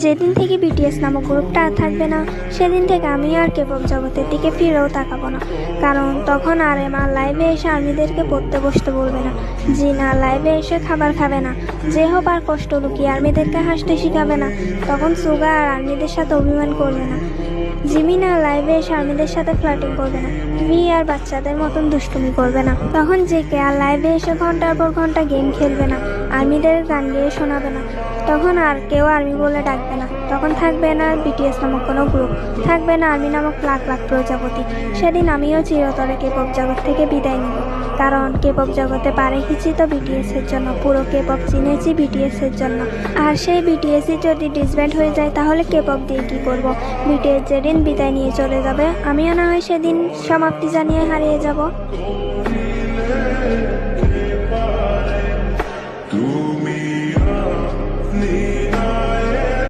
যেদিন থেকে বিটিএস নামক গ্রুপটা আর থাকবে না, সেদিন থেকে আমি আর কেপপ জগতের দিকে ফিরেও তাকাবো না। কারণ তখন আর এমা লাইভে এসে আর্মিদেরকে পড়তে বসতে বলবে না, জিনা লাইভে এসে খাবার খাবে না, যে হোক আর কষ্ট লুকিয়ে আর্মিদেরকে হাসতে শিখাবে না, তখন সুগা আর আর্মিদের সাথে অভিমান করবে না, জিমিনা লাইভে এসে আর্মিদের সাথে ফ্লার্টিং করবে না, ভি আর বাচ্চাদের মতন দুষ্টুমি করবে না, তখন জেকে আর লাইভে এসে ঘন্টার পর ঘন্টা গেম খেলবে না, আর্মিদের গান গেয়ে শোনাবে না, তখন আর কেউ আর্মি বলে ডাকবে না, তখন থাকবে না বিটিএস নামক কোনো গ্রুপ, থাকবে না আর্মি নামক লাখ লাখ প্রজাপতি। সেদিন আমিও চিরতরে কেপপ জগৎ থেকে বিদায় নেব, কারণ কেপপ জগতে পা রেখেছি তো বিটিএস এর জন্য, পুরো কেপপ চিনেছি বিটিএস এর জন্য। আর সেই বিটিএসই যদি ডিসব্যান্ড হয়ে যায় তাহলে কেপপ দিয়ে কী করব? বিটিএস যেদিন বিদায় নিয়ে চলে যাবে, আমিও না হয় সেদিন সমাপ্তি জানিয়ে হারিয়ে যাব।